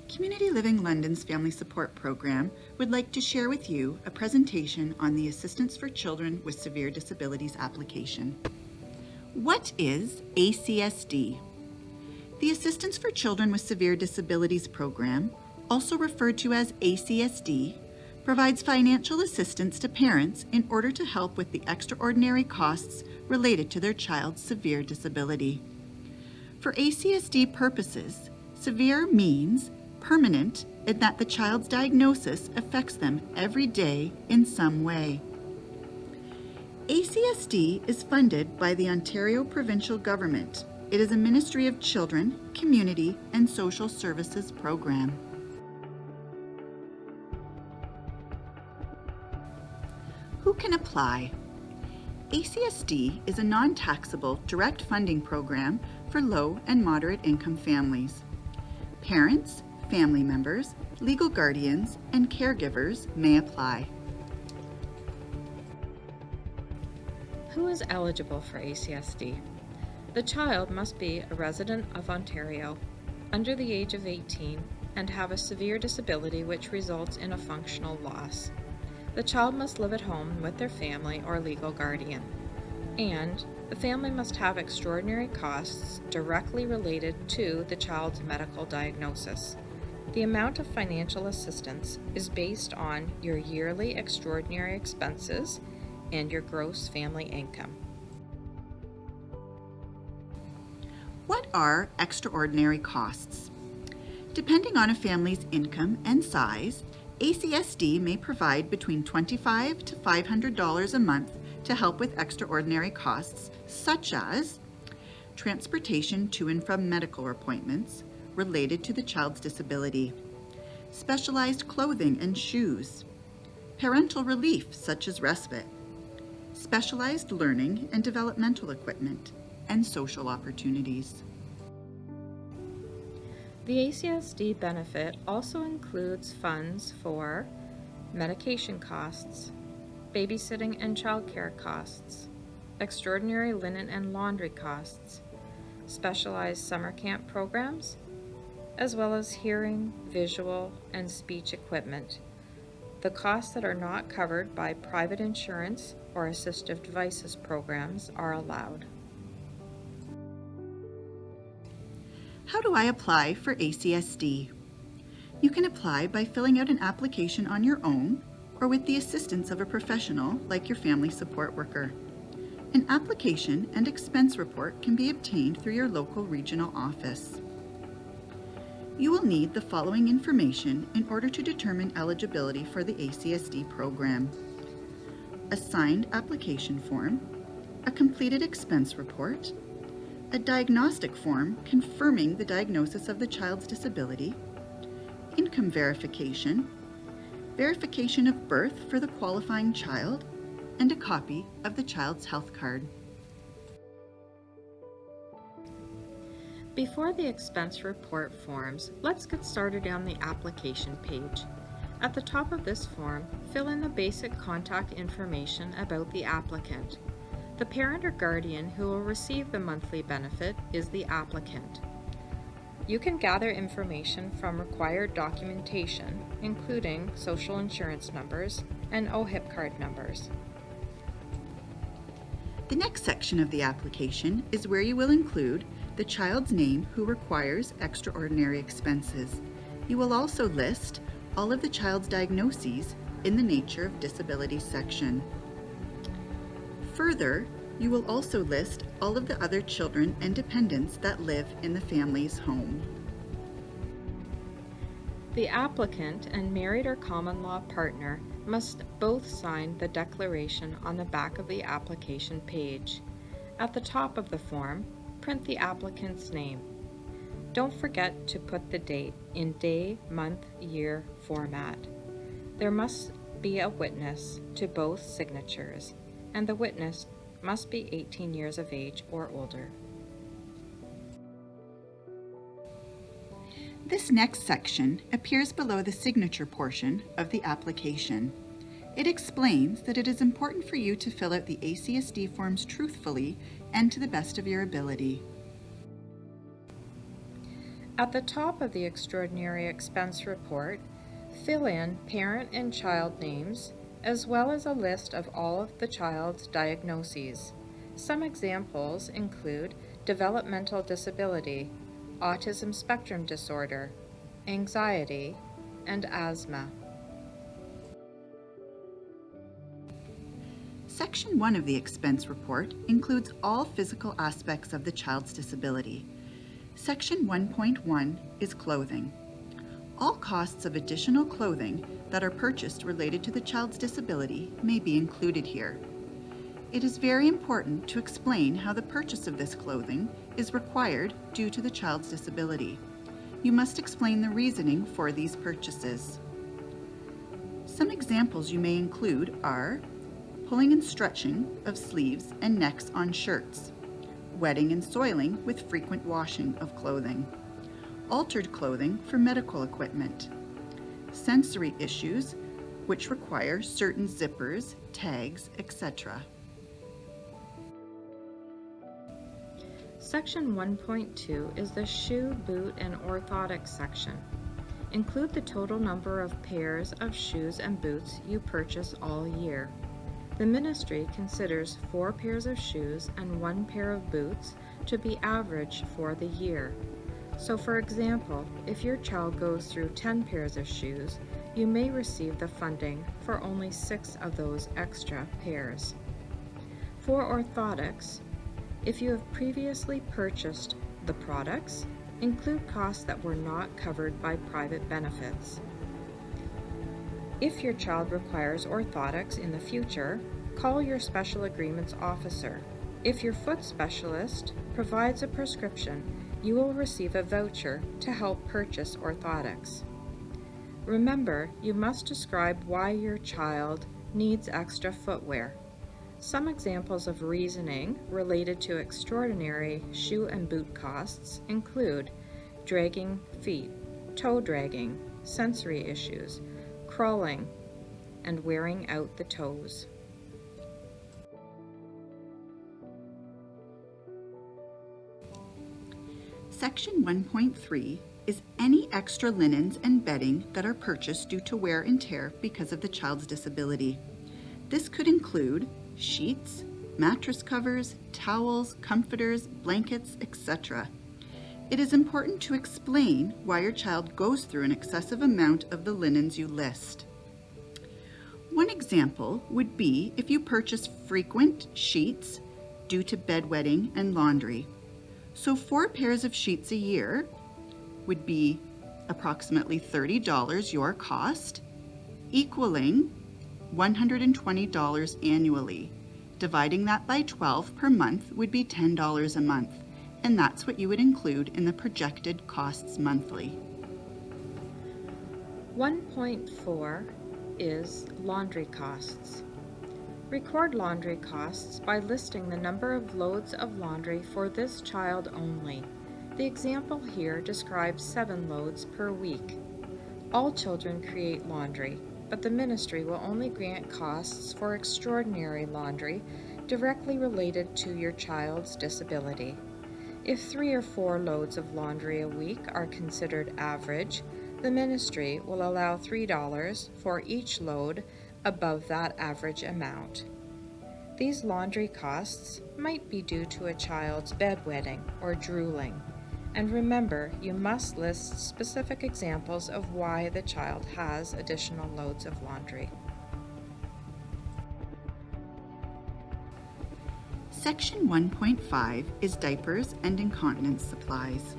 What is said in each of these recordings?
Community Living London's Family Support Program would like to share with you a presentation on the Assistance for Children with Severe Disabilities application. What is ACSD? The Assistance for Children with Severe Disabilities program, also referred to as ACSD, provides financial assistance to parents in order to help with the extraordinary costs related to their child's severe disability. For ACSD purposes, severe means permanent in that the child's diagnosis affects them every day in some way. ACSD is funded by the Ontario Provincial Government. It is a Ministry of Children, Community and Social Services program. Who can apply? ACSD is a non-taxable direct funding program for low and moderate income families. Parents, family members, legal guardians, and caregivers may apply. Who is eligible for ACSD? The child must be a resident of Ontario, under the age of 18, and have a severe disability which results in a functional loss. The child must live at home with their family or legal guardian, and the family must have extraordinary costs directly related to the child's medical diagnosis. The amount of financial assistance is based on your yearly extraordinary expenses and your gross family income. What are extraordinary costs? Depending on a family's income and size, ACSD may provide between $25 to $500 a month to help with extraordinary costs such as transportation to and from medical appointments related to the child's disability, specialized clothing and shoes, parental relief such as respite, specialized learning and developmental equipment, and social opportunities. The ACSD benefit also includes funds for medication costs, babysitting and childcare costs, extraordinary linen and laundry costs, specialized summer camp programs, as well as hearing, visual, and speech equipment. The costs that are not covered by private insurance or assistive devices programs are allowed. How do I apply for ACSD? You can apply by filling out an application on your own or with the assistance of a professional like your family support worker. An application and expense report can be obtained through your local regional office. You will need the following information in order to determine eligibility for the ACSD program: a signed application form, a completed expense report, a diagnostic form confirming the diagnosis of the child's disability, income verification, verification of birth for the qualifying child, and a copy of the child's health card. Before the expense report forms, let's get started on the application page. At the top of this form, fill in the basic contact information about the applicant. The parent or guardian who will receive the monthly benefit is the applicant. You can gather information from required documentation, including social insurance numbers and OHIP card numbers. The next section of the application is where you will include the child's name who requires extraordinary expenses. You will also list all of the child's diagnoses in the nature of disability section. Further, you will also list all of the other children and dependents that live in the family's home. The applicant and married or common law partner must both sign the declaration on the back of the application page. At the top of the form, print the applicant's name. Don't forget to put the date in day, month, year format. There must be a witness to both signatures, and the witness must be 18 years of age or older. This next section appears below the signature portion of the application. It explains that it is important for you to fill out the ACSD forms truthfully and to the best of your ability. At the top of the extraordinary expense report, fill in parent and child names, as well as a list of all of the child's diagnoses. Some examples include developmental disability, autism spectrum disorder, anxiety, and asthma. Section 1 of the expense report includes all physical aspects of the child's disability. Section 1.1 is clothing. All costs of additional clothing that are purchased related to the child's disability may be included here. It is very important to explain how the purchase of this clothing is required due to the child's disability. You must explain the reasoning for these purchases. Some examples you may include are pulling and stretching of sleeves and necks on shirts, wetting and soiling with frequent washing of clothing, altered clothing for medical equipment, sensory issues which require certain zippers, tags, etc. Section 1.2 is the shoe, boot, and orthotics section. Include the total number of pairs of shoes and boots you purchase all year. The ministry considers 4 pairs of shoes and 1 pair of boots to be average for the year. So for example, if your child goes through 10 pairs of shoes, you may receive the funding for only 6 of those extra pairs. For orthotics, if you have previously purchased the products, include costs that were not covered by private benefits. If your child requires orthotics in the future, call your special agreements officer. If your foot specialist provides a prescription, you will receive a voucher to help purchase orthotics. Remember, you must describe why your child needs extra footwear. Some examples of reasoning related to extraordinary shoe and boot costs include dragging feet, toe dragging, sensory issues, crawling, and wearing out the toes. Section 1.3 is any extra linens and bedding that are purchased due to wear and tear because of the child's disability. This could include sheets, mattress covers, towels, comforters, blankets, etc. It is important to explain why your child goes through an excessive amount of the linens you list. One example would be if you purchase frequent sheets due to bedwetting and laundry. So 4 pairs of sheets a year would be approximately $30 your cost, equaling $120 annually. Dividing that by 12 per month would be $10 a month, and that's what you would include in the projected costs monthly. 1.4 is laundry costs. Record laundry costs by listing the number of loads of laundry for this child only. The example here describes 7 loads per week. All children create laundry, but the ministry will only grant costs for extraordinary laundry directly related to your child's disability. If 3 or 4 loads of laundry a week are considered average, the ministry will allow $3 for each load above that average amount. These laundry costs might be due to a child's bedwetting or drooling. And remember, you must list specific examples of why the child has additional loads of laundry. Section 1.5 is diapers and incontinence supplies.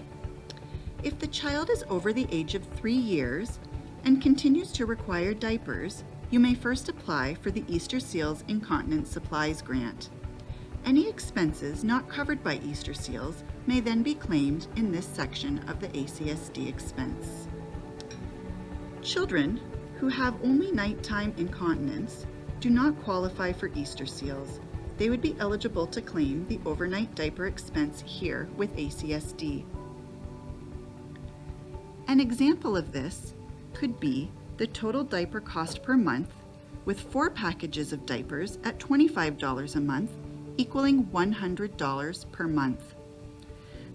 If the child is over the age of 3 years and continues to require diapers, you may first apply for the Easter Seals Incontinence Supplies Grant. Any expenses not covered by Easter Seals may then be claimed in this section of the ACSD expense. Children who have only nighttime incontinence do not qualify for Easter Seals. They would be eligible to claim the overnight diaper expense here with ACSD. An example of this could be the total diaper cost per month with 4 packages of diapers at $25 a month, equaling $100 per month.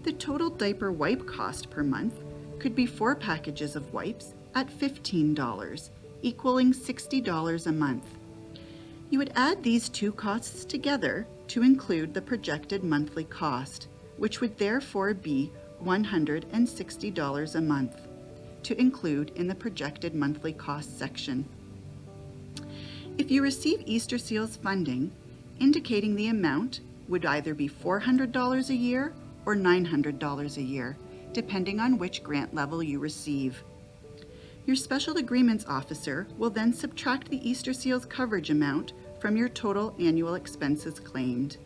The total diaper wipe cost per month could be 4 packages of wipes at $15, equaling $60 a month. You would add these two costs together to include the projected monthly cost, which would therefore be $160 a month, to include in the projected monthly cost section. If you receive Easter Seals funding, indicating the amount would either be $400 a year or $900 a year, depending on which grant level you receive. Your Special Agreements Officer will then subtract the Easter Seals coverage amount from your total annual expenses claimed.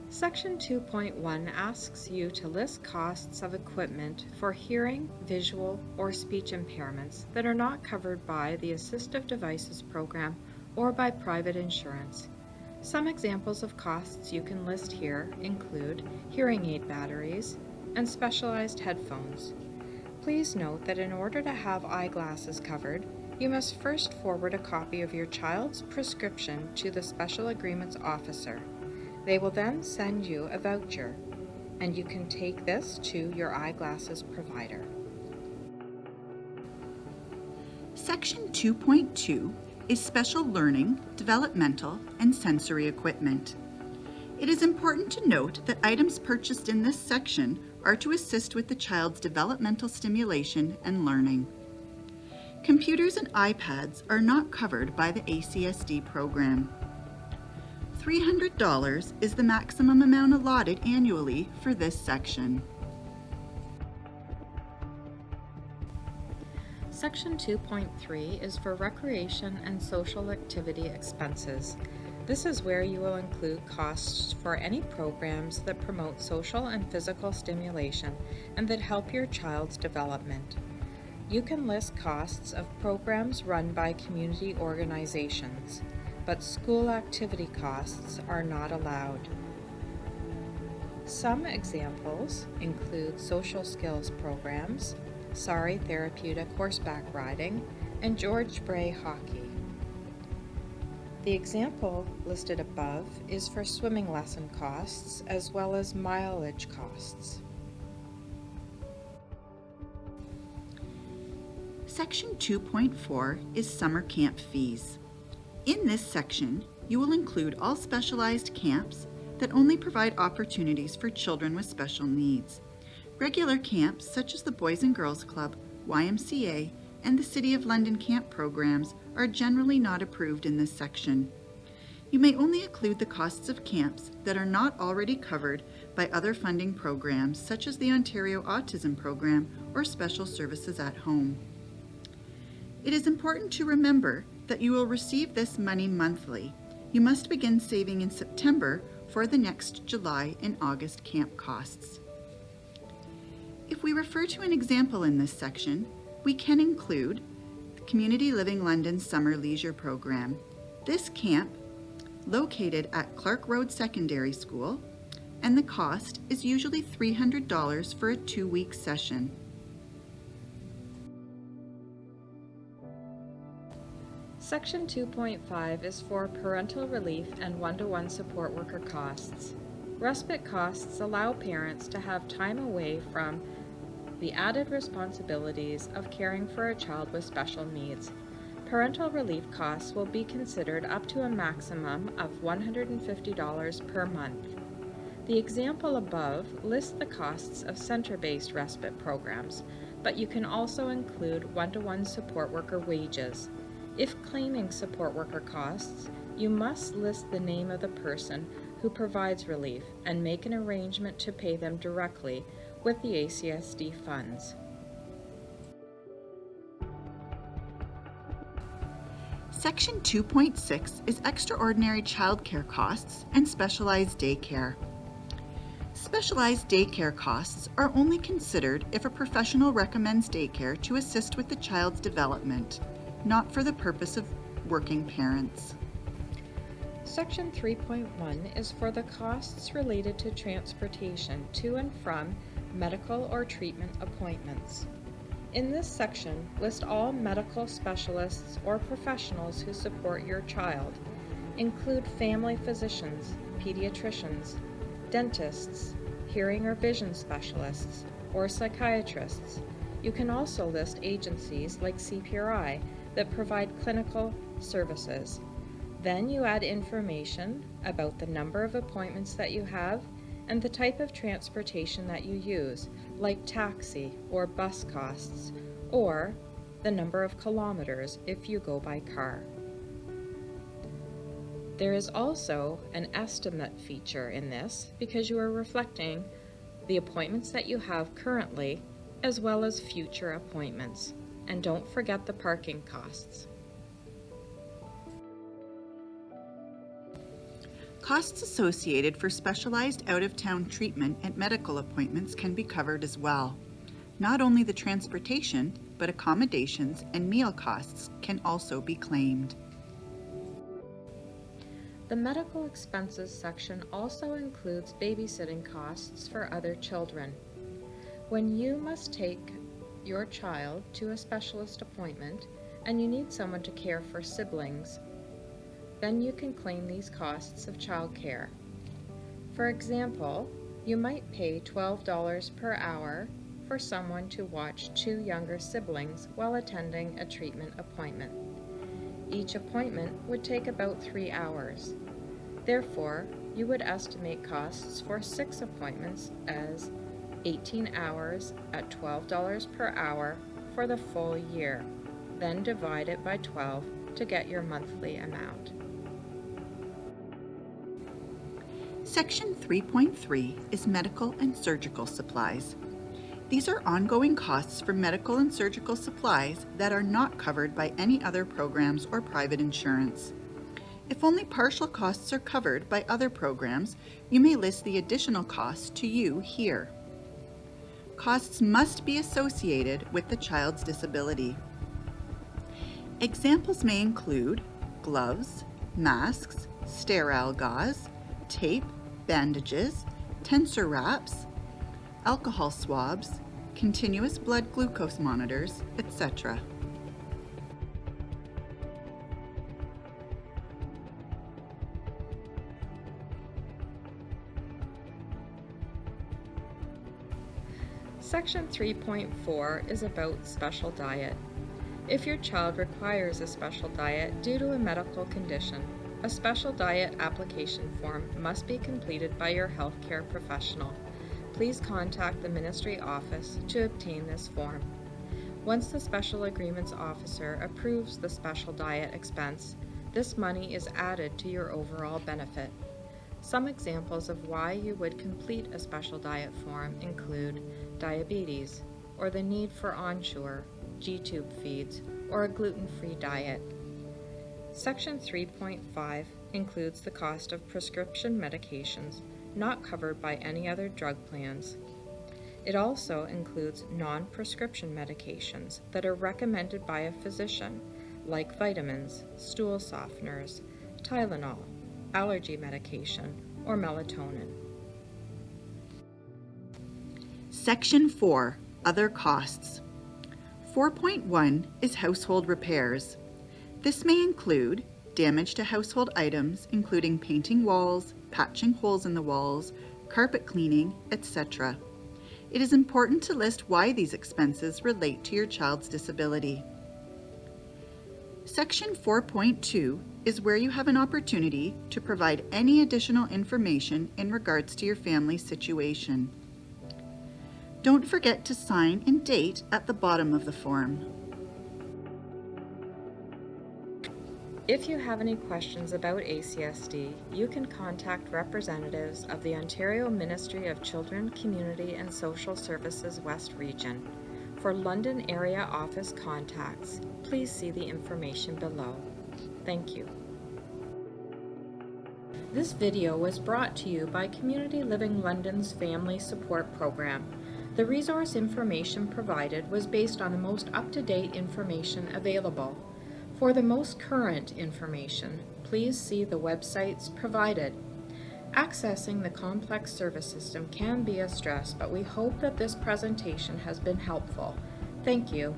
Section 2.1 asks you to list costs of equipment for hearing, visual, or speech impairments that are not covered by the Assistive Devices Program or by private insurance. Some examples of costs you can list here include hearing aid batteries and specialized headphones. Please note that in order to have eyeglasses covered, you must first forward a copy of your child's prescription to the Special Agreements Officer. They will then send you a voucher, and you can take this to your eyeglasses provider. Section 2.2 is special learning, developmental, and sensory equipment. It is important to note that items purchased in this section are to assist with the child's developmental stimulation and learning. Computers and iPads are not covered by the ACSD program. $300 is the maximum amount allotted annually for this section. Section 2.3 is for recreation and social activity expenses. This is where you will include costs for any programs that promote social and physical stimulation and that help your child's development. You can list costs of programs run by community organizations, but school activity costs are not allowed. Some examples include social skills programs, Sari therapeutic horseback riding, and George Bray hockey. The example listed above is for swimming lesson costs as well as mileage costs. Section 2.4 is summer camp fees. In this section, you will include all specialized camps that only provide opportunities for children with special needs. Regular camps such as the Boys and Girls Club, YMCA, and the City of London camp programs are generally not approved in this section. You may only include the costs of camps that are not already covered by other funding programs such as the Ontario Autism Program or Special Services at Home. It is important to remember that you will receive this money monthly. You must begin saving in September for the next July and August camp costs. If we refer to an example in this section, we can include the Community Living London Summer Leisure Program. This camp, located at Clark Road Secondary School, and the cost is usually $300 for a 2-week session. Section 2.5 is for parental relief and one-to-one support worker costs. Respite costs allow parents to have time away from the added responsibilities of caring for a child with special needs. Parental relief costs will be considered up to a maximum of $150 per month. The example above lists the costs of center-based respite programs, but you can also include one-to-one support worker wages. If claiming support worker costs, you must list the name of the person who provides relief and make an arrangement to pay them directly with the ACSD funds. Section 2.6 is extraordinary childcare costs and specialized daycare. Specialized daycare costs are only considered if a professional recommends daycare to assist with the child's development, not for the purpose of working parents. Section 3.1 is for the costs related to transportation to and from medical or treatment appointments. In this section, list all medical specialists or professionals who support your child. Include family physicians, pediatricians, dentists, hearing or vision specialists, or psychiatrists. You can also list agencies like CPRI that provide clinical services. Then you add information about the number of appointments that you have and the type of transportation that you use, like taxi or bus costs, or the number of kilometers if you go by car. There is also an estimate feature in this because you are reflecting the appointments that you have currently as well as future appointments. And don't forget the parking costs. Costs associated for specialized out-of-town treatment and medical appointments can be covered as well. Not only the transportation, but accommodations and meal costs can also be claimed. The medical expenses section also includes babysitting costs for other children. When you must take your child to a specialist appointment and you need someone to care for siblings, then you can claim these costs of childcare. For example, you might pay $12 per hour for someone to watch 2 younger siblings while attending a treatment appointment. Each appointment would take about 3 hours. Therefore, you would estimate costs for 6 appointments as 18 hours at $12 per hour for the full year. Then divide it by 12 to get your monthly amount. Section 3.3 is medical and surgical supplies. These are ongoing costs for medical and surgical supplies that are not covered by any other programs or private insurance. If only partial costs are covered by other programs, you may list the additional costs to you here. Costs must be associated with the child's disability. Examples may include gloves, masks, sterile gauze, tape, bandages, tensor wraps, alcohol swabs, continuous blood glucose monitors, etc. Section 3.4 is about special diet. If your child requires a special diet due to a medical condition, a special diet application form must be completed by your healthcare professional. Please contact the ministry office to obtain this form. Once the special agreements officer approves the special diet expense, this money is added to your overall benefit. Some examples of why you would complete a special diet form include diabetes, or the need for Ensure, G-tube feeds, or a gluten-free diet. Section 3.5 includes the cost of prescription medications not covered by any other drug plans. It also includes non-prescription medications that are recommended by a physician, like vitamins, stool softeners, Tylenol, allergy medication, or melatonin. Section 4, Other Costs. 4.1 is household repairs. This may include damage to household items, including painting walls, patching holes in the walls, carpet cleaning, etc. It is important to list why these expenses relate to your child's disability. Section 4.2 is where you have an opportunity to provide any additional information in regards to your family's situation. Don't forget to sign and date at the bottom of the form. If you have any questions about ACSD, you can contact representatives of the Ontario Ministry of Children, Community and Social Services West Region. For London area office contacts, please see the information below. Thank you. This video was brought to you by Community Living London's Family Support Program. The resource information provided was based on the most up-to-date information available. For the most current information, please see the websites provided. Accessing the complex service system can be a stress, but we hope that this presentation has been helpful. Thank you.